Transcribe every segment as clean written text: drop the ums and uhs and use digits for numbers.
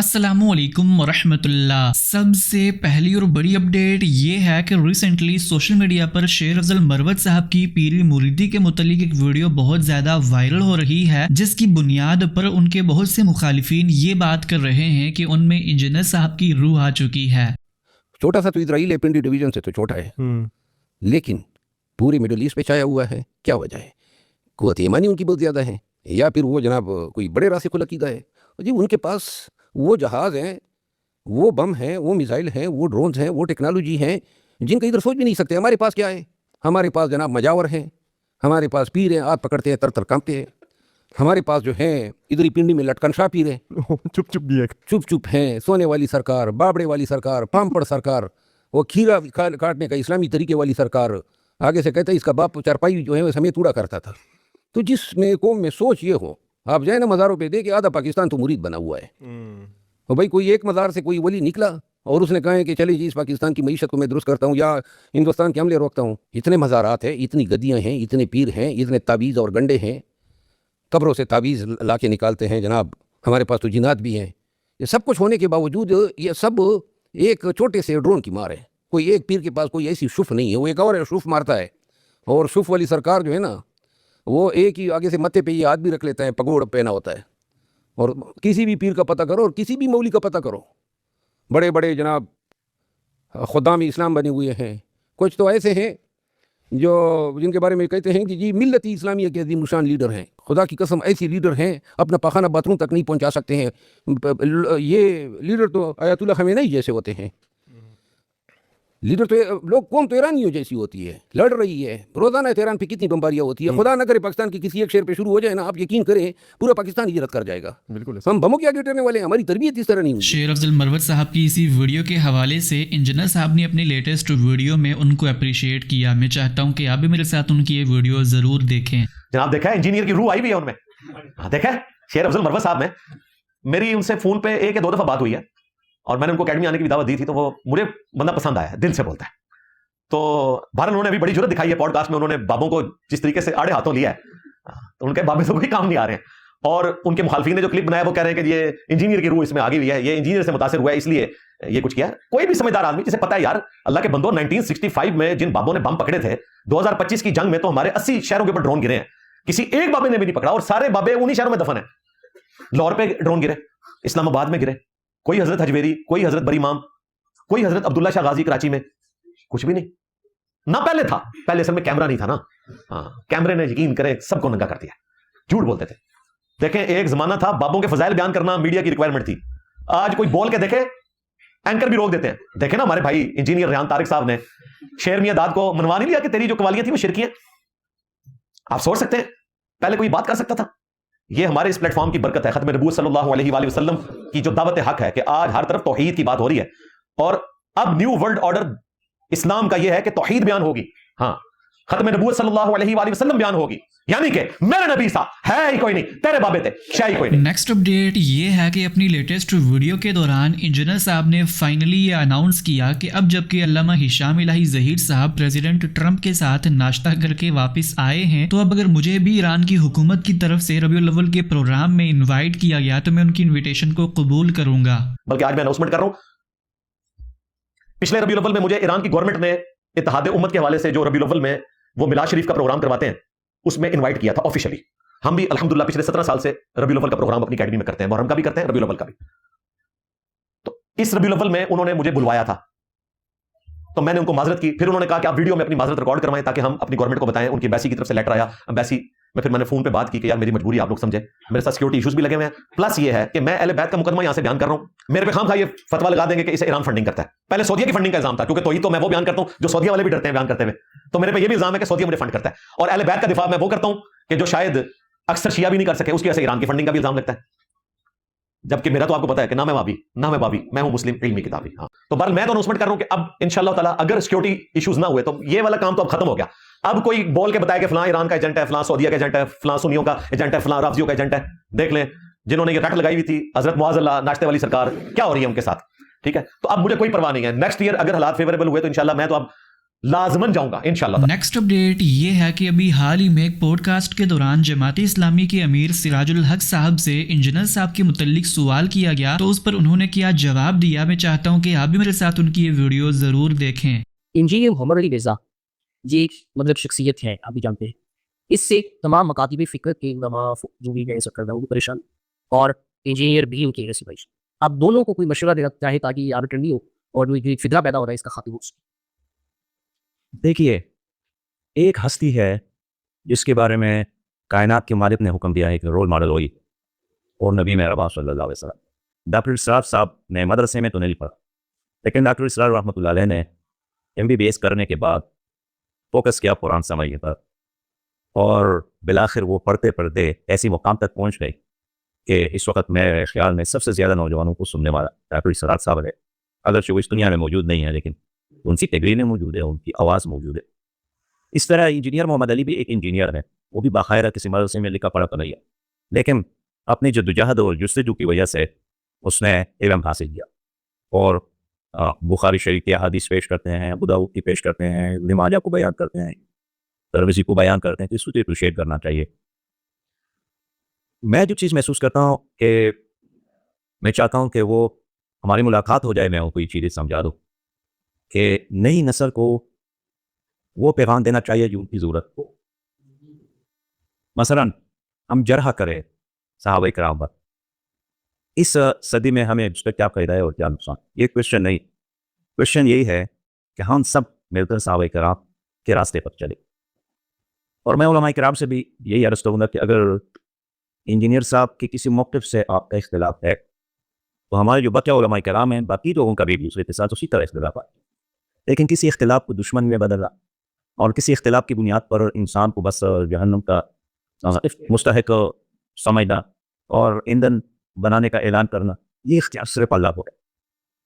अस्सलामुअलैकुम वरहमतुल्लाह। सबसे पहली और बड़ी अपडेट ये है कि रिसेंटली सोशल मीडिया पर शेर अफजल मरवत साहब की पीरी मुरीदी के मुतालिक एक वीडियो बहुत ज़्यादा वायरल हो रही है, जिसकी बुनियाद पर उनके बहुत से मुखालिफिन ये बात कर रहे हैं कि उनमें इंजीनियर साहब की रूह आ चुकी है। छोटा सा तो इजराइल है, पिंडी डिवीजन से तो छोटा है, लेकिन पूरे मिडिल ईस्ट पे छाया हुआ है। क्या वजह है? कुव्वत ईमानी उनकी बहुत ज़्यादा है, या फिर वो जनाब कोई बड़े रासिखुल अकीदा है? जी उनके पास वो जहाज़ हैं, वो बम हैं, वो मिसाइल हैं, वो ड्रोन्स हैं, वो टेक्नोलॉजी हैं जिनका इधर सोच भी नहीं सकते। हमारे पास क्या है? हमारे पास जनाब मजावर हैं, हमारे पास पीर हैं, हाथ पकड़ते हैं, तर तर कांपते हैं। हमारे पास जो है इधर ही पिंडी में लटकन शाह पीर हैं, चुप चुप हैं, सोने वाली सरकार, बाबड़े वाली सरकार, पामपड़ सरकार, वो खीरा काटने का इस्लामी तरीके वाली सरकार। आगे से कहते हैं इसका बाप चारपाई जो है वो समेत उड़ा करता था। तो जिसमें कौम में सोच ये हो, आप जाए ना मज़ारों पे देखे आधा पाकिस्तान तो मुरीद बना हुआ है। तो भाई कोई एक मज़ार से कोई वली निकला और उसने कहा है कि चलिए जी इस पाकिस्तान की मईशत को मैं दुरुस्त करता हूँ या हिंदुस्तान के हमले रोकता हूँ। इतने मज़ारात हैं, इतनी गद्दियाँ हैं, इतने पीर हैं, इतने तावीज़ और गंडे हैं, कब्रों से तावीज़ ला के निकालते हैं जनाब। हमारे पास तो जिनात भी हैं। ये सब कुछ होने के बावजूद ये सब एक छोटे से ड्रोन की मार है। कोई एक पीर के पास कोई ऐसी शुफ नहीं है, वो एक और शुफ मारता है। और शुफ वाली सरकार जो है ना, वो एक ही आगे से मत्थे पे ये हाथ भी रख लेता है, पगोड़ पहना होता है। और किसी भी पीर का पता करो और किसी भी मौली का पता करो, बड़े बड़े जनाब खुदाम इस्लाम बने हुए हैं। कुछ तो ऐसे हैं जो जिनके बारे में कहते हैं कि जी मिल्लत इस्लामिया के अजीम शान लीडर हैं। खुदा की कसम ऐसी लीडर हैं अपना पखाना बाथरूम तक नहीं पहुंचा सकते हैं। ये लीडर तो आयतुल्लाह खमेनी जैसे होते हैं। लीडर तो लोग कौम तो ईरानियों जैसी होती है, लड़ रही है। रोज़ाना तेहरान पे कितनी बमबारियाँ होती है। खुदा न करे पाकिस्तान की किसी एक शहर पे शुरू हो जाए ना, आप यकीन करें पूरा पाकिस्तान हिजरत कर जाएगा। बिल्कुल हम बमों के आगे डरने वाले हैं, हमारी तरबियत इस तरह नहीं हुई। शेर अफजल मरवत साहब की इसी वीडियो के हवाले से इंजीनियर साहब ने अपनी लेटेस्ट वीडियो में उनको अप्रिशिएट किया। मैं चाहता हूँ कि आप भी मेरे साथ उनकी ये वीडियो ज़रूर देखें। जनाब देखा है इंजीनियर की रूह आई भी है उनमें। हाँ देखा है शेर अफजल मरवत साहब में। मेरी उनसे फ़ोन पे एक या दो दफ़ा बात हुई है और मैंने उनको अकेडमी आने की दावत दी थी, तो वो मुझे बंदा पसंद आया, दिल से बोलता है। तो भारत उन्होंने अभी बड़ी जरूरत दिखाई है पॉडकास्ट में। उन्होंने बाबों को जिस तरीके से आड़े हाथों लिया है, तो उनके बाबे से कोई काम नहीं आ रहे हैं। और उनके मुखालफिन ने जो क्लिप बनाया वो कह रहे हैं कि ये इंजीनियर की रूह इसमें आ गई हुई है, ये इंजीनियर से मुतासिर हुआ है इसलिए ये कुछ किया। कोई भी समझदार आदमी जिसे पता है यार अल्लाह के बंदो 1965 में जिन बाबों ने बम पकड़े थे, 2025 की जंग में तो हमारे 80 शहरों के ऊपर ड्रोन गिरे हैं, किसी एक बाबे ने भी नहीं पकड़ा। और सारे बाबे उन्हीं शहरों में दफन है। लाहौर पे ड्रोन गिरे, इस्लामाबाद में गिरे, कोई हजरत हजवेरी, कोई हजरत बरी इमाम, कोई हजरत अब्दुल्ला शाह गाजी कराची में, कुछ भी नहीं ना। पहले था, पहले असल में कैमरा नहीं था ना। हाँ कैमरे ने यकीन करे सबको नंगा कर दिया, झूठ बोलते थे। देखें एक जमाना था बाबों के फजाइल बयान करना मीडिया की रिक्वायरमेंट थी। आज कोई बोल के देखे, एंकर भी रोक देते हैं। देखे ना हमारे भाई इंजीनियर रेहान तारिक साहब ने शेर मियां दाद को मनवा नहीं लिया कि तेरी जो कवालियां थी वो शिरकी हैं। आप सोच सकते हैं पहले कोई बात कर सकता था? ये हमारे इस प्लेटफॉर्म की बरकत है। खत्म नबूवत सल्लल्लाहु अलैहि वसल्लम की जो दावत हक है कि आज हर तरफ तौहीद की बात हो रही है। और अब न्यू वर्ल्ड ऑर्डर इस्लाम का यह है कि तौहीद बयान होगी। हाँ खत्म नबूवत सल्लल्लाहु अलैहि वसल्लम बयान होगी, यानी कि मेरे नबी सा है ही कोई नहीं, तेरे बाबे थे शाही कोई नहीं। नेक्स्ट अपडेट ये है कि अपनी लेटेस्ट वीडियो के दौरान इंजीनियर साहब ने फाइनली ये अनाउंस किया कि अब जबकि अल्लामा हिशाम इलाही ज़हीर साहब प्रेसिडेंट ट्रंप के साथ नाश्ता करके वापस आए हैं, तो अब अगर मुझे भी ईरान की हुकूमत की तरफ से रबीउल अव्वल के प्रोग्राम में इन्वाइट किया गया तो मैं उनकी इन्विटेशन को कबूल करूंगा। बल्कि आज मैं अनाउंसमेंट कर रहा हूं, पिछले रबीउल अव्वल में मुझे ईरान की गवर्नमेंट ने इत्तेहाद उम्मत के हवाले से जो रबीउल अव्वल में वो मिलाद शरीफ का प्रोग्राम करवाते हैं उसमें इनवाइट किया था ऑफिशियली। हम भी अल्हम्दुलिल्लाह पिछले 17 साल से रबीउल अव्वल का प्रोग्राम अपनी अकेडमी में करते हैं, मुहर्रम का भी करते हैं, रबीउल अव्वल का भी। तो इस रबीउल अव्वल में उन्होंने मुझे बुलवाया था, तो मैंने उनको माजरत की। फिर उन्होंने कहा कि आप वीडियो में अपनी माजरत रिकॉर्ड करवाएं ताकि हम अपनी गवर्नमेंट को बताएं। उनकी एम्बेसी की तरफ से लेटर आया, एम्बेसी में फिर मैंने फोन पे बात की कि यार मेरी मजबूरी आप लोग समझे, मेरे साथ सिक्योरिटी इश्यूज भी लगे हुए हैं। प्लस ये है कि मैं अहले बैत का मुकदमा यहां से बयान कर रहा हूं। मेरे पे खामखा ये फतवा लगा देंगे कि इसे ईरान फंडिंग करता है। पहले सऊदीया की फंडिंग का इल्जाम था, क्योंकि तौहीद तो मैं वो बयान करता हूं जो सऊदीया वाले भी डरते हैं बयान करते हुए। तो मेरे पे ये भी इल्जाम है कि सऊदीया मुझे फंड करता है। और अहले बैत का दिफा मैं वो करता हूं कि जो शायद अक्सर शिया भी नहीं कर सके, उसकी वजह से ईरान की फंडिंग का भी इल्जाम लगता है। जबकि मेरा तो आपको पता है कि ना मैं वाबी ना मैं बाबी, मैं हूं मुस्लिम इल्मी किताबी। हाँ तो बहरहाल मैं तो अनाउंसमेंट कर रहा हूं कि अब इंशाअल्लाह ताला अगर सिक्योरिटी इश्यूज ना हुए तो ये वाला काम तो अब खत्म हो गया। अब कोई बोल के बताया कि फलां ईरान का एजेंट है, फलां सऊदीया का एजेंट है, फलां सुन्नियों का एजेंट है, फलां राफजियों का एजेंट है। देख लें जिन्होंने ये रट लगाई हुई थी हजरत मुआज़ अल्लाह नाश्ते वाली सरकार, क्या हो रही है उनके साथ। ठीक है, तो अब मुझे कोई परवाह नहीं है। नेक्स्ट ईयर अगर हालात फेवरेबल हुए तो इंशाल्लाह मैं तो अब लाजमन जाऊंगा इंशाल्लाह। नेक्स्ट अपडेट ये है कि अभी हाल ही में एक पॉडकास्ट के दौरान जमाती इस्लामी के अमीर सिराजुल हक साहब से इंजीनियर साहब के मुतल्लिक सवाल किया गया, तो उस पर उन्होंने क्या जवाब दिया, मैं चाहता हूँ कि आप भी मेरे साथ उनकी ये वीडियो ज़रूर देखें। इंजीनियर मोहम्मद अली रिज़ा ये एक मतलब शख्सियत है, आप भी जानते हैं। इससे तमाम मकातिब फ़िक्र के उलमा जो भी है सरकार वो भी परेशान, और इंजीनियर भी उनके ऐसे भाई। आप दोनों को कोई मशवरा देना चाहे ताकि आर्बिट्रेरी हो और जो फितरा पैदा हो रहा है इसका खात्मा हो। देखिए, एक हस्ती है जिसके बारे में कायनात के मालिक ने हुक्म दिया है कि रोल मॉडल होई, और नबी मेहरबान सल्लल्लाहु अलैहि वसल्लम। डॉक्टर इसरार साहब ने मदरसे में तो नहीं पढ़ा, लेकिन डॉक्टर इसरार रहमतुल्लाह अलैह ने MBBS करने के बाद फोकस किया कुरान समझने पर, और बिलाखिर वो पढ़ते पढ़ते ऐसी मुकाम तक पहुँच गए कि इस वक्त मेरे ख्याल में सबसे ज़्यादा नौजवानों को सुनने वाला डॉक्टर इसरार साहब है। अगरचे वो इस दुनिया में मौजूद नहीं है, लेकिन उनकी तकरीरें मौजूद है, उनकी आवाज़ मौजूद है। इस तरह इंजीनियर मोहम्मद अली भी एक इंजीनियर है, वो भी बाकायदा किसी मदरसे में लिखा पढ़ा तो नहीं है, लेकिन अपनी जद्दोजहद और जुस्तजू की वजह से उसने इल्म हासिल किया, और बुखारी शरीफ की अहादीस पेश करते हैं, अबू दाऊद की पेश करते हैं, इब्न माजा को बयान करते हैं, तिरमिज़ी को बयान करते हैं, तो इसको अप्रिशिएट करना चाहिए। मैं जो चीज़ महसूस करता हूँ कि मैं चाहता हूँ कि वो हमारी मुलाकात हो जाए, मैं कोई चीज़ें समझा दूँ कि नई नस्ल को वो पैगाम देना चाहिए जो उनकी ज़रूरत हो। मसलन हम जरह करें सहाबा इकराम पर, इस सदी में हमें उस पर क्या फ़ायदा है और क्या नुकसान, ये क्वेश्चन नहीं। क्वेश्चन यही है कि हम सब मिलकर सहाबा इकराम के रास्ते पर चले। और मैं उलमा इकराम से भी यही अर्ज़ करूँगा कि अगर इंजीनियर साहब के किसी मौक़िफ़ से आपका इख्तिलाफ है, तो हमारे जो बच्चा उलमा इकराम हैं बाकी लोगों का भी दूसरे के साथ उसी तरह इख्तिलाफ है, लेकिन किसी इख्तिलाफ को दुश्मन में बदलना और किसी इख्तिलाफ की बुनियाद पर इंसान को बस जहन्नम का मुस्तहिक समझना और ईंधन बनाने का ऐलान करना, ये इख्तियार सिर्फ अल्लाह को है।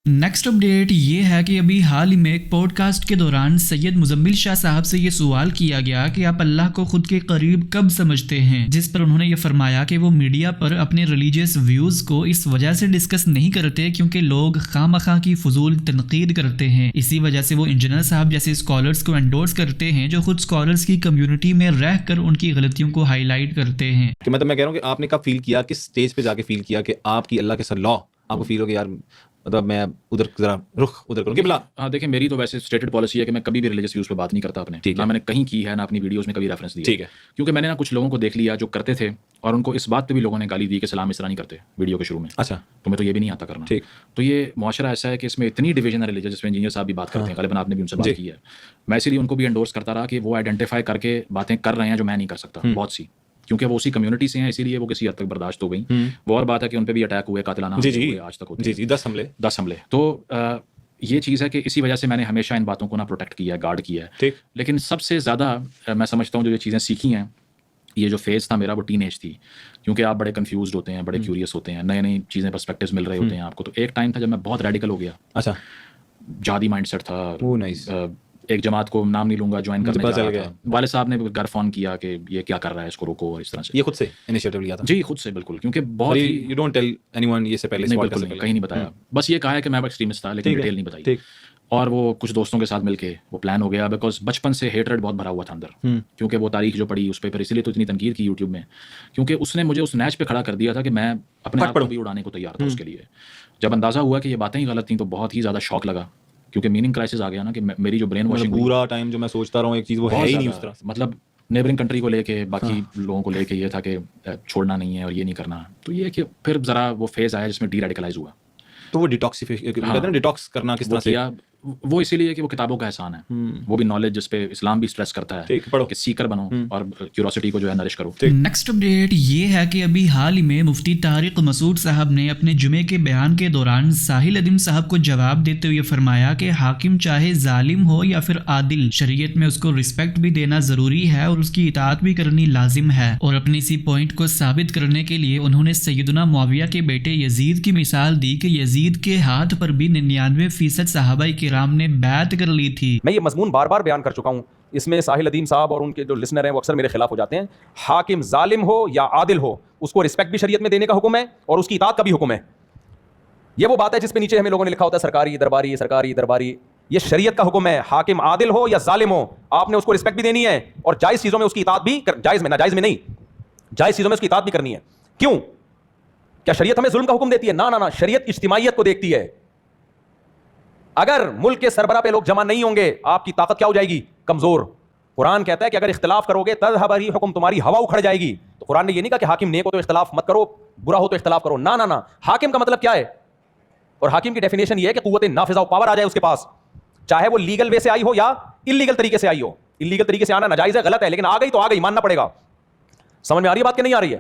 नेक्स्ट अपडेट ये है कि अभी हाल ही में एक पॉडकास्ट के दौरान सैयद मुजम्मिल शाह साहब से ये सवाल किया गया कि आप अल्लाह को खुद के करीब कब समझते हैं, जिस पर उन्होंने ये फरमाया कि वो मीडिया पर अपने रिलीजियस व्यूज़ को इस वजह से डिस्कस नहीं करते क्योंकि लोग खामखा की फजूल तनकीद करते हैं। इसी वजह से वो इंजीनियर साहब जैसे स्कॉलर्स को एंडोर्स करते हैं जो खुद स्कॉलर्स की कम्युनिटी में रह कर उनकी गलतियों को हाईलाइट करते हैं। कि मतलब मैं कह रहा हूँ कि आपने कब फील किया, किस स्टेज पे जाके फील किया कि आपकी अल्लाह के साथ लॉ आपको फील हो कि यार मतलब मैं उधर जरा रुख उधर करूँ कि भला। हाँ देखिए, मेरी तो वैसे स्टेटेड पॉलिसी है कि मैं कभी भी रिलीजियस व्यूज़ पे बात नहीं करता अपने, ठीक है। ना मैंने कहीं की है, ना अपनी वीडियोस में कभी रेफरेंस दिया, ठीक है। क्योंकि मैंने ना कुछ लोगों को देख लिया जो करते थे और उनको इस बात पे भी लोगों ने गाली दी कि सलाम इस तरह नहीं करते वीडियो के शुरू में। अच्छा, तुम्हें तो ये भी नहीं आता करना। ठीक। तो ये मुआशरा ऐसा है कि इसमें इतनी डिवीजन है रिलीजियस, जिसमें इंजीनियर साहब भी बात करते हैं, ग़ालिबन आपने भी उनसे बात की है। मैं इसीलिए उनको भी एंडोर्स करता रहा कि वो आइडेंटिफाई करके बातें कर रहे हैं जो मैं नहीं कर सकता बहुत सी, क्योंकि वो उसी कम्युनिटी से हैं, इसीलिए वो किसी हद तक बर्दाश्त हो गई। वो और बात है कि उन पे भी अटैक हुए, कातिलाना हुए, आज तक होते हैं 10 हमले। तो ये चीज़ है कि इसी वजह से मैंने हमेशा इन बातों को ना प्रोटेक्ट किया है, गार्ड किया है। ठीक। लेकिन सबसे ज़्यादा मैं समझता हूँ जो ये चीज़ें सीखी हैं, ये जो फेज़ था मेरा वो टीन एज थी, क्योंकि आप बड़े कंफ्यूज होते हैं, बड़े क्यूरियस होते हैं, नई नई चीज़ें पर्सपेक्टिव्स मिल रहे होते हैं आपको। तो एक टाइम था जब मैं बहुत रेडिकल हो गया। अच्छा, जादी माइंडसेट था। Oh nice. एक जमात को नाम नहीं लूंगा ज्वाइन करने पता जा चल रहा था, वाले साहब ने घर फोन किया कि ये क्या कर रहा है, इसको रोको, और इस तरह से। ये खुद से इनिशिएटिव लिया था? जी खुद से, बिल्कुल, क्योंकि बहुत ही यू डोंट टेल एनीवन ये से पहले? नहीं, बिल्कुल नहीं, कहीं नहीं बताया, बस ये कहा है कि मैं एक्सट्रीमिस्ट था, लेकिन डिटेल नहीं बताई। ठीक। और वो कुछ दोस्तों के साथ मिलके वो प्लान हो गया, बिकॉज बचपन से हेटरेड बहुत भरा हुआ था अंदर, क्योंकि वो तारीख जो पढ़ी उस पर, इसीलिए तो इतनी तनकीद की यूट्यूब में, क्योंकि उसने मुझे उस नैच पे खड़ा कर दिया था कि मैं अपने आप को भी उड़ाने को तैयार था उसके लिए। जब अंदाजा हुआ कि ये बातें ही गलत थी तो बहुत ही ज़्यादा शौक लगा, क्योंकि मीनिंग क्राइसिस आ गया ना कि मेरी जो ब्रेन वॉशिंग पूरा टाइम जो मैं सोचता रहा हूँ एक चीज़ वो है ही नहीं उस तरह। मतलब नेबरिंग कंट्री को लेके, बाकी लोगों को लेके ये था कि छोड़ना नहीं है और ये नहीं करना। तो ये कि फिर ज़रा वो फेज़ आया जिसमें डी रेडिकलाइज हुआ। तो वो डिटॉक्स करना किस तरह से किया, वो इसीलिए कि वो किताबों का एहसान है, वो भी नॉलेज जिस पे इस्लाम भी स्ट्रेस करता है कि सीकर बनो और क्यूरोसिटी को जो है नरिश करो। नेक्स्ट अपडेट ये है कि अभी हाल ही में मुफ्ती तारिक मसूद साहब ने अपने जुमे के बयान के दौरान साहिल अदीम साहब को जवाब देते हुए फरमाया कि हाकिम चाहे जालिम हो या फिर आदिल, शरीयत में उसको रिस्पेक्ट भी देना जरूरी है और उसकी इताअत भी करनी लाजिम है। और अपने इसी पॉइंट को साबित करने के लिए उन्होंने सैयदना मुआविया के बेटे यजीद की मिसाल दी कि यजीद के हाथ पर भी 99% सहाबा किराम ने बैत कर ली थी। मैं ये मजमून बार बार बयान कर चुका हूँ, इसमें साहिल अदीम साहब और उनके जो लिसनर हैं वो अक्सर मेरे खिलाफ हो जाते हैं। हाकिम जालिम हो या आदिल हो, उसको रिस्पेक्ट भी शरीयत में देने का हुक्म है और उसकी इताअत का भी हुक्म है। ये वो बात है जिस पे नीचे हमें लोगों ने लिखा होता है सरकारी दरबारी सरकारी दरबारी। یہ شریعت کا حکم ہے, حاکم عادل ہو یا ظالم ہو آپ نے اس کو رسپیکٹ بھی دینی ہے, اور جائز چیزوں میں اس کی اطاعت بھی جائز میں, ناجائز میں نہیں, جائز چیزوں میں اس کی اطاعت بھی کرنی ہے. کیوں؟ کیا شریعت ہمیں ظلم کا حکم دیتی ہے؟ نہ, شریعت اجتماعیت کو دیکھتی ہے. اگر ملک کے سربراہ پہ لوگ جمع نہیں ہوں گے آپ کی طاقت کیا ہو جائے گی؟ کمزور. قرآن کہتا ہے کہ اگر اختلاف کرو گے تذہب رریح حکم, تمہاری ہوا اکھڑ جائے گی. تو قرآن نے یہ نہیں کہا کہ حاکم نیک ہو تو اختلاف مت کرو, برا ہو تو اختلاف کرو. نہ, حاکم کا مطلب کیا ہے؟ اور حاکم کی ڈیفینیشن یہ ہے کہ قوت نافذہ و پاور آ جائے اس کے پاس, چاہے وہ لیگل وے سے آئی ہو یا انلیگل طریقے سے آئی ہو. انلیگل طریقے سے آنا ناجائز ہے, غلط ہے, لیکن آ گئی تو آ گئی, ماننا پڑے گا. سمجھ میں آ رہی ہے بات کہ نہیں آ رہی ہے؟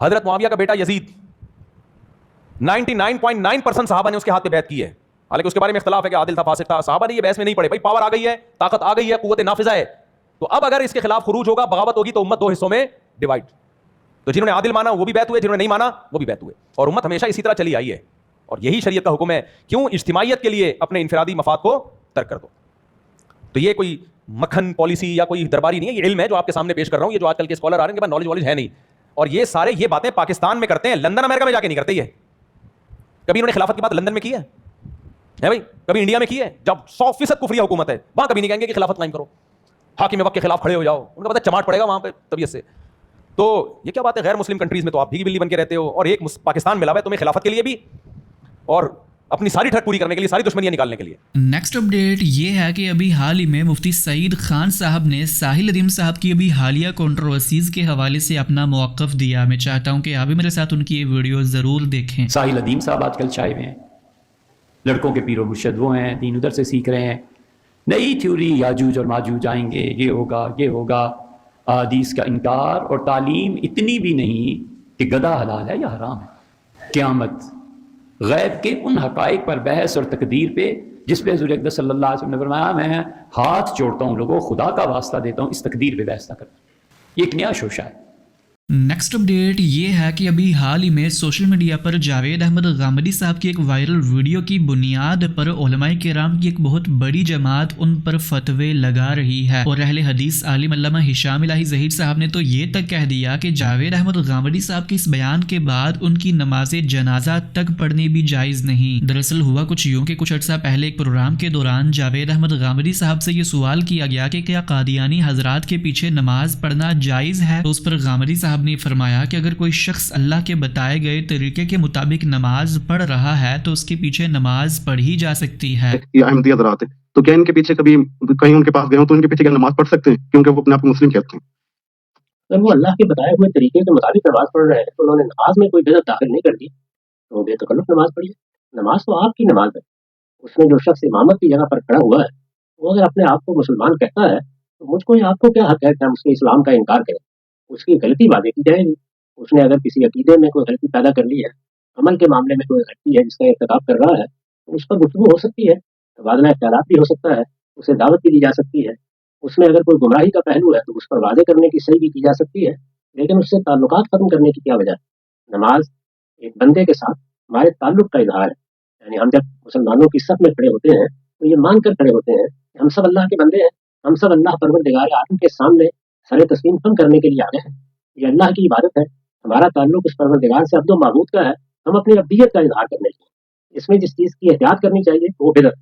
حضرت معاویہ کا بیٹا یزید 99.9% صحابہ نے اس کے ہاتھ پہ بیعت کی ہے, حالانکہ اس کے بارے میں اختلاف ہے کہ عادل تھا فاسق تھا. صحابہ نے یہ بحث میں نہیں پڑے, بھائی پاور آ گئی ہے, طاقت آ گئی ہے, قوت نافذہ ہے, تو اب اگر اس کے خلاف خروج ہوگا, بغاوت ہوگی, تو امت دو حصوں میں ڈیوائڈ. تو جنہوں نے عادل مانا وہ بھی بیعت ہوئے, جنہوں نے نہیں مانا وہ بھی بیعت ہوئے, اور امت ہمیشہ اسی طرح چلی آئی ہے. اور یہی شریعت کا حکم ہے. کیوں؟ اجتماعیت کے لیے اپنے انفرادی مفاد کو ترک کر دو. تو یہ کوئی مکھن پالیسی یا کوئی درباری نہیں ہے, یہ علم ہے جو آپ کے سامنے پیش کر رہا ہوں. یہ جو آج کل کے اسکالر آ رہے ہیں کہ نالج ہے نہیں, اور یہ سارے یہ باتیں پاکستان میں کرتے ہیں, لندن امریکہ میں جا کے نہیں کرتے. یہ کبھی انہوں نے خلافت کی بات لندن میں کی ہے بھائی؟ کبھی انڈیا میں کی ہے جب 100% کفری حکومت ہے؟ وہاں کبھی نہیں کہیں گے کہ خلافت قائم کرو, حاکم وقت کے خلاف کھڑے ہو جاؤ, ان کا پتہ چماٹ پڑے گا وہاں پہ طبیعت سے. تو یہ کیا بات ہے؟ غیر مسلم کنٹریز میں تو آپ بھیگی بلی بن کے رہتے ہو, اور ایک پاکستان ملا ہوا ہے تمہیں خلافت کے لیے بھی اور اپنی ساری ٹھگ پوری کرنے کے لیے, ساری دشمنیاں نکالنے کے لیے. نیکسٹ اپڈیٹ یہ ہے کہ ابھی حال ہی میں مفتی سعید خان صاحب نے ساحل ندیم صاحب کی ابھی حالیہ کنٹروورسیز کے حوالے سے اپنا موقف دیا. میں چاہتا ہوں کہ آپ بھی میرے ساتھ ان کی یہ ویڈیو ضرور دیکھیں. ساحل ندیم صاحب آج کل چھائے ہوئے ہیں, لڑکوں کے پیر و مرشد وہ ہیں, دین ادھر سے سیکھ رہے ہیں, نئی تھیوری یاجوج اور ماجوج آئیں گے, یہ ہوگا یہ ہوگا. احادیث کا انکار اور تعلیم اتنی بھی نہیں کہ گدھا حلال ہے یا حرام ہے. قیامت غیب کے ان حقائق پر بحث اور تقدیر پہ جس پہ حضور اقدس صلی اللہ علیہ وسلم نے فرمایا میں ہاتھ جوڑتا ہوں لوگوں, خدا کا واسطہ دیتا ہوں, اس تقدیر پہ بحث نہ کرنا. یہ ایک نیا شوشہ ہے. نیکسٹ اپڈیٹ یہ ہے کہ ابھی حال ہی میں سوشل میڈیا پر جاوید احمد غامدی صاحب کی ایک وائرل ویڈیو کی بنیاد پر علماء کرام کی ایک بہت بڑی جماعت ان پر فتوے لگا رہی ہے, اور اہل حدیث عالم علامہ ہشام الہی ظہیر صاحب نے تو یہ تک کہہ دیا کہ جاوید احمد غامدی صاحب کے اس بیان کے بعد ان کی نماز جنازہ تک پڑھنی بھی جائز نہیں. دراصل ہوا کچھ یوں کہ کچھ عرصہ پہلے ایک پروگرام کے دوران جاوید احمد غامدی صاحب سے یہ سوال کیا گیا کہ کیا قادیانی حضرات کے پیچھے نماز پڑھنا جائز ہے, تو اس پر غامدی صاحب نے فرمایا کہ اگر کوئی شخص اللہ کے بتائے گئے طریقے کے مطابق نماز پڑھ رہا ہے تو اس کے پیچھے نماز پڑھی جا سکتی ہے. یہ احمدی حضرات ہیں, تو کیا ان کے پیچھے کبھی کہیں ان کے پاس گئے ہوں تو ان کے پیچھے کیا نماز پڑھ سکتے ہیں کیونکہ وہ اپنے آپ کو مسلم کہتے ہیں؟ اگر وہ اللہ کے بتائے ہوئے طریقے کے مطابق نماز پڑھ رہے ہیں تو انہوں نے نماز میں کوئی بدعت داخل نہیں کر دی, تو بے تکلف نماز پڑھیے. نماز تو آپ کی نماز ہے, اس میں جو شخص امامت کی جگہ پر کھڑا ہوا ہے وہ اگر اپنے آپ کو مسلمان کہتا ہے تو مجھ کو آپ کو کیا حق ہے کہ ہم اس کے اسلام کا انکار کریں؟ اس کی غلطی واضح کی جائے گی. اس نے اگر کسی عقیدے میں کوئی غلطی پیدا کر لی ہے, عمل کے معاملے میں کوئی غلطی ہے جس کا ارتکاب کر رہا ہے, تو اس پر گفتگو ہو سکتی ہے, تبادلہ خیالات بھی ہو سکتا ہے, اسے دعوت بھی دی جا سکتی ہے. اس میں اگر کوئی گمراہی کا پہلو ہے تو اس پر واضح کرنے کی صحیح بھی کی جا سکتی ہے, لیکن اس سے تعلقات ختم کرنے کی کیا وجہ ہے؟ نماز ایک بندے کے ساتھ ہمارے تعلق کا اظہار ہے. یعنی ہم جب مسلمانوں کی صف میں کھڑے ہوتے ہیں تو یہ مان کر کھڑے ہوتے ہیں کہ ہم سب اللہ کے بندے ہیں, ہم سب اللہ پروردگار عالم کے سامنے سر تسلیم خم کرنے کے لیے آ گئے ہیں. یہ اللہ کی عبادت ہے, ہمارا تعلق اس پروردگار سے عبد و معبود کا ہے, ہم اپنی عبدیت کا اظہار کرنے کے لیے اس میں جس چیز کی احتیاط کرنی چاہیے وہ بدعت,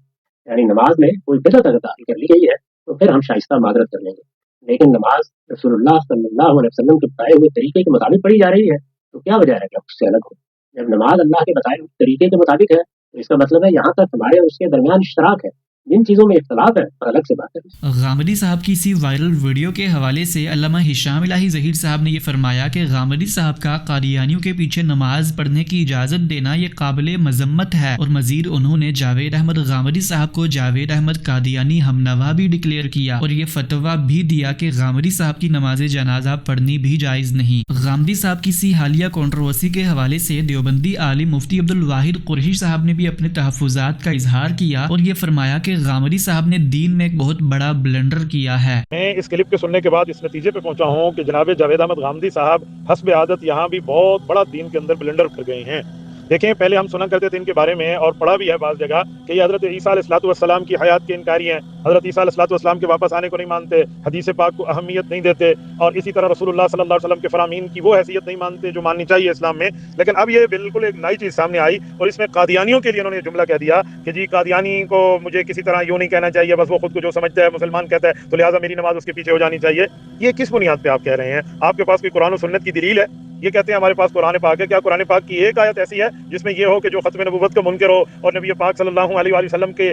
یعنی نماز میں کوئی بدعت اگر داخل کر لی گئی ہے تو پھر ہم شائستہ معذرت کر لیں گے. لیکن نماز رسول اللہ صلی اللہ علیہ وسلم کے بتائے ہوئے طریقے کے مطابق پڑھی جا رہی ہے تو کیا وجہ ہے کہ اس سے الگ ہو؟ جب نماز اللہ کے بتائے ہوئے طریقے کے مطابق ہے تو اس کا مطلب ہے یہاں تک ہمارے اس کے درمیان اشتراک ہے, جن چیزوں میں اختلاف ہے اور الگ سے بات ہے. غامدی صاحب کی اسی وائرل ویڈیو کے حوالے سے علامہ ہشام الہی ظہیر صاحب نے یہ فرمایا کہ غامدی صاحب کا قادیانیوں کے پیچھے نماز پڑھنے کی اجازت دینا یہ قابل مذمت ہے, اور مزید انہوں نے جاوید احمد غامدی صاحب کو جاوید احمد قادیانی ہم نوا بھی ڈکلیئر کیا, اور یہ فتویٰ بھی دیا کہ غامدی صاحب کی نماز جنازہ پڑھنی بھی جائز نہیں. غامدی صاحب کی اسی حالیہ کنٹروورسی کے حوالے سے دیوبندی عالم مفتی عبدالواحد قریشی صاحب نے بھی اپنے تحفظات کا اظہار کیا اور یہ فرمایا کہ غامدی صاحب نے دین میں ایک بہت بڑا بلنڈر کیا ہے. میں اس کلپ کے سننے کے بعد اس نتیجے پہ پہنچا ہوں کہ جناب جاوید احمد غامدی صاحب حسب عادت یہاں بھی بہت بڑا دین کے اندر بلنڈر کر گئے ہیں. دیکھیں, پہلے ہم سنا کرتے تھے ان کے بارے میں اور پڑھا بھی ہے بعض جگہ کہ یہ حضرت عیسیٰ علیہ الصلوۃ والسلام کی حیات کے انکاری ہیں, हज़रत ईसा अलैहिस्सलाम के वापस आने को नहीं मानते, हदीस पाक को अहमियत नहीं देते, और इसी तरह रसूलुल्लाह सल्लल्लाहु अलैहि वसल्लम के फरामीन की वो हैसियत नहीं मानते जो माननी चाहिए इस्लाम में। लेकिन अब ये बिल्कुल एक नई चीज़ सामने आई, और इसमें कादियानियों के लिए उन्होंने जुमला कह दिया कि जी कादियानी को मुझे किसी तरह यूँ नहीं कहना चाहिए, बस वो खुद को जो समझता है मुसलमान कहता है, तो लिहाजा मेरी नमाज उसके पीछे हो जानी चाहिए। ये किस बुनियाद पर आप कह रहे हैं? आपके पास कोई कुरान और सुन्नत की दलील है? ये कहते हैं हमारे पास कुरान पाक है। क्या कुरान पाक की एक आयत ऐसी है जिसमें ये हो कि जो खत्म नबूवत का मुनकर हो और नबी पाक सल्लल्लाहु अलैहि वसल्लम के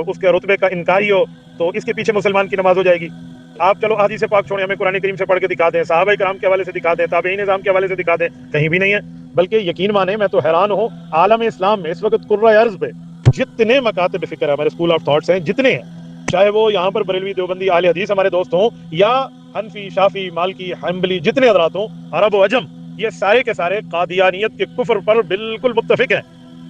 उसके रुतबे का इनकारी हो, तो इसके पीछे मुसलमान की नमाज हो जाएगी? आप चलो हदीस पाक छोड़ें, हमें कुरान करीम से पढ़ के दिखा दें, सहाबा किराम के हवाले से दिखा दें, ताबईन निज़ाम के हवाले से दिखा दें, कहीं भी नहीं है। बल्कि यकीन माने, मैं तो हैरान हूँ, आलम इस्लाम में इस वक्त कुर्रा अर्ज़ पे जितने मकातब फ़िक्र है, हमारे स्कूल ऑफ थॉट्स हैं जितने हैं, चाहे वो यहाँ पर बरेलवी देवबंदी आले हदीस हमारे दोस्त हों, या हनफी शाफी मालकी हम्बली जितने हज़रात हों, अरब व अजम, ये सारे के सारे कादियानियत के कुफ्र पर बिल्कुल मुत्तफिक हैं।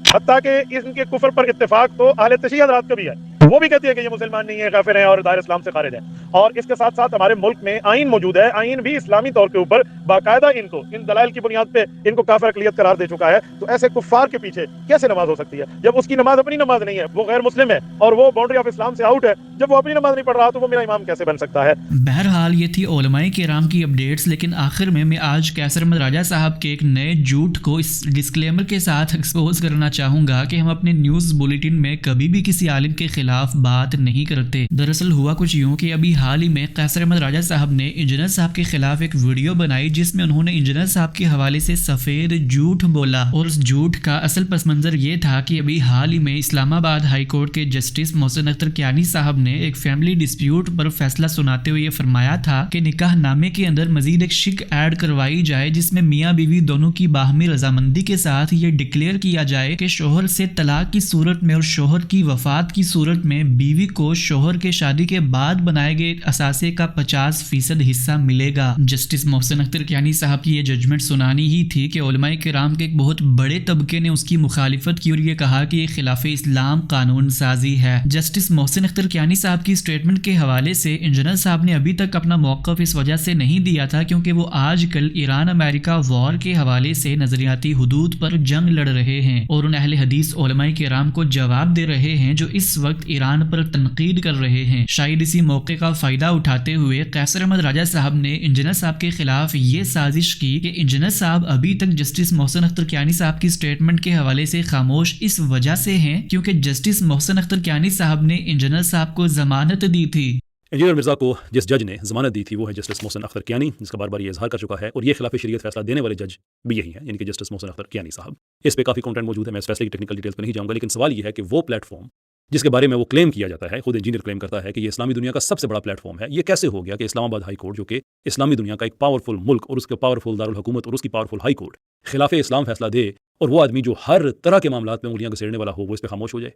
हत्ता कि इनके कुफ्र पर इत्तेफाक तो अहले तशय्युअ हज़रात का भी है, वो भी कहती है कि ये मुसलमान नहीं है, काफिर हैं और दायरे इस्लाम से खारिज है। और इसके साथ साथ हमारे मुल्क में आइन मौजूद है, आइन भी इस्लामी तौर के ऊपर बाकायदा इनको इन दलाइल की बुनियाद पे इनको काफिर अक़लियत करार दे चुका है। तो ऐसे कुफ्फार के पीछे कैसे नमाज हो सकती है जब उसकी नमाज अपनी नमाज नहीं है, वो गैर मुस्लिम है और वो बाउंड्री ऑफ इस्लाम से आउट है? जब वो अपनी नमाज नहीं पढ़ रहा तो वो मेरा इमाम कैसे बन सकता है? बहरहाल ये थी उलमाए किराम की अपडेट्स, लेकिन आखिर में मैं आज कैसर अहमद राजा साहब के एक नए झूठ को इस डिस्क्लेमर के साथ एक्सपोज करना चाहूँगा कि हम अपने न्यूज़ बुलेटिन में कभी भी किसी आलिम के खिलाफ बात नहीं करते। दरअसल हुआ कुछ यूँ कि अभी हाल ही में कैसर अहमद राजा साहब ने इंजीनियर साहब के खिलाफ एक वीडियो बनाई जिसमें उन्होंने इंजीनियर साहब के हवाले से सफ़ेद झूठ बोला, और उस झूठ का असल पस मंज़र ये था कि अभी हाल ही में इस्लामाबाद हाई कोर्ट के जस्टिस मोहसिन अख्तर कियानी साहब ने एक फैमिली डिस्प्यूट पर फैसला सुनाते हुए फरमाया था कि निकाह नामे के अंदर मजीद एक शिक ऐड करवाई जाए जिसमें मियाँ बीवी दोनों की बाहमी रजामंदी के साथ ये डिक्लेयर किया जाए कि शोहर से तलाक की सूरत में और शोहर की वफात की सूरत में बीवी को शोहर के शादी के बाद बनाए गए असासे का 50% हिस्सा मिलेगा। जस्टिस मोहसिन अख्तर कियानी साहब की ये जजमेंट सुनानी ही थी कि उलमाए किराम के एक बहुत बड़े तबके ने उसकी मुखालिफत की और ये कहा कि ये खिलाफ इस्लाम कानून साजी है। जस्टिस मोहसिन अख्तर कियानी साहब की स्टेटमेंट के हवाले से इंजीनियर साहब ने अभी तक अपना मौक़िफ़ इस वजह से नहीं दिया था क्योंकि वो आजकल ईरान अमेरिका वॉर के हवाले से नजरियाती हुदूद पर जंग लड़ रहे हैं और उन अहले हदीस उलमाए किराम को जवाब दे रहे हैं जो इस वक्त ईरान पर तनकीद कर रहे हैं। शायद इसी मौके का फ़ायदा उठाते हुए कैसर अहमद राजा साहब ने इंजीनियर साहब के खिलाफ ये साजिश की कि इंजीनियर साहब अभी तक जस्टिस मोहसिन अख्तर कियानी साहब की स्टेटमेंट के हवाले से खामोश इस वजह से हैं क्योंकि जस्टिस मोहसिन अख्तर कियानी साहब ने इंजीनियर साहब को जमानत दी थी। इंजीनियर मिर्ज़ा को जिस जज ने ज़मानत दी थी वो है जस्टिस मोहसिन अख्तर कियानी, जिसका बार बार ये इजहार कर चुका है, और ये खिलाफ शरीयत फैसला देने वाले जज भी यही है, यानी कि जस्टिस मोहसिन अख्तर कियानी साहब। इस पे काफ़ी कंटेंट मौजूद है, मैं इस फैसले की टेक्निकल डिटेल्स पर नहीं जाऊँगा, लेकिन सवाल ये है कि वो प्लेटफॉर्म जिसके बारे में वो क्लेम किया जाता है, खुद इंजीनियर क्लेम करता है कि ये इस्लामी दुनिया का सबसे बड़ा प्लेटफॉर्म है, ये कैसे हो गया कि इस्लामाबाद हाई कोर्ट जो कि इस्लामी दुनिया का एक पावरफुल मुल्क और उसके पावरफुल दारुल हुकूमत और उसकी पावरफुल हाई कोर्ट खिलाफ इस्लाम फैसला दे और वो आदमी जो हर तरह के मामलात में उंगलियां घसेड़ने वाला हो वो इस पर खामोश हो जाए?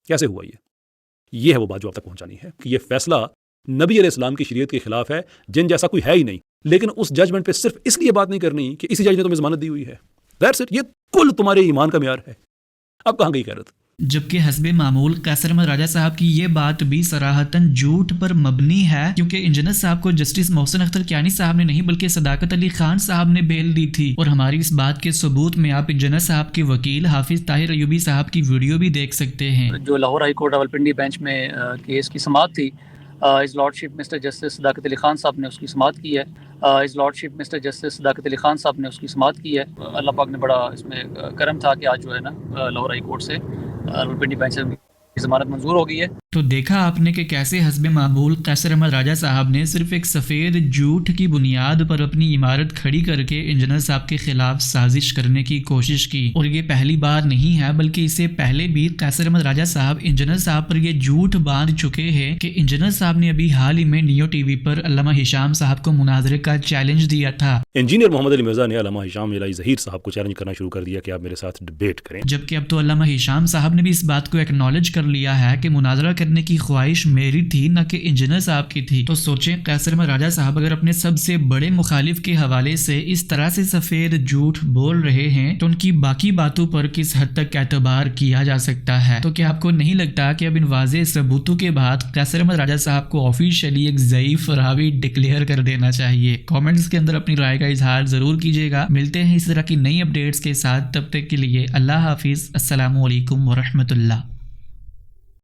कैसे हुआ ये है वो बात जो आप तक पहुंचानी है कि ये फैसला नबी अलैहिस्सलाम की शरीयत के खिलाफ है, जिन जैसा कोई है ही नहीं, लेकिन उस जजमेंट पे सिर्फ इसलिए बात नहीं करनी कि इसी जज ने तुम्हें ज़मानत दी हुई है। दैट्स इट, ये कुल तुम्हारे ईमान का म्यार है। अब कहाँ गई खैरत? जबकि हस्बे मामूल कैसर अहमद राजा साहब की ये बात भी सराहतन झूठ पर मबनी है क्योंकि इंजीनियर साहब को जस्टिस मोहसिन अख्तर कियानी साहब ने नहीं बल्कि सदाकत अली खान साहब ने बेल दी थी। और हमारी इस बात के सबूत में आप इंजीनियर साहब के वकील हाफिज ताहिर अयूबी साहब की वीडियो भी देख सकते हैं। जो Lahore high court Rawalpindi bench में केस की समाअत थी, इस लॉर्डशिप मिस्टर जस्टिस सदाकत अली खान साहब ने उसकी समाअत की है। इस लॉर्डशिप मिस्टर जस्टिस सदाकत अली खान साहब ने उसकी समाअत की है। अल्लाह पाक ने बड़ा इसमें करम था कि आज जो है ना लाहौर हाई कोर्ट से रावलपिंडी बेंच से ज़मानत मंजूर हो गई है। तो देखा आपने कि कैसे हस्बे मामूल कैसर अहमद राजा साहब ने सिर्फ एक सफ़ेद झूठ की बुनियाद पर अपनी इमारत खड़ी करके इंजीनियर साहब के खिलाफ साजिश करने की कोशिश की। और ये पहली बार नहीं है बल्कि इससे पहले भी कैसर अहमद राजा साहब इंजीनियर साहब पर ये झूठ बांध चुके हैं कि इंजीनियर साहब ने अभी हाल ही में नियो टीवी पर अल्लामा हिशाम साहब को मुनाजरे का चैलेंज दिया था। इंजीनियर मोहम्मद अली मिर्ज़ा ने अल्लामा हिशाम इलाही ज़हीर साहब को चैलेंज करना शुरू कर दिया कि आप मेरे साथ डिबेट करें, जबकि अब तो अल्लामा हिशाम साहब ने भी इस बात को एक्नॉलेज कर लिया है कि मुनाजरा करने की ख्वाहिश मेरी थी न कि इंजीनियर साहब की थी। तो सोचें कैसर अहमद राजा साहब अगर अपने सबसे बड़े मुखालिफ के हवाले से इस तरह से सफ़ेद झूठ बोल रहे हैं तो उनकी बाकी बातों पर किस हद तक एतबार किया जा सकता है। तो क्या आपको नहीं लगता कि अब इन वाज़ेह सबूतों के बाद कैसर अहमद राजा साहब को ऑफिशियली एक ज़ईफ़ रावी डिक्लेयर कर देना चाहिए? कमेंट्स के अंदर अपनी राय का इजहार ज़रूर कीजिएगा। मिलते हैं इस तरह की नई अपडेट्स के साथ, तब तक के लिए अल्लाह हाफिज़, अस्सलामु अलैकुम व रहमतुल्लाह।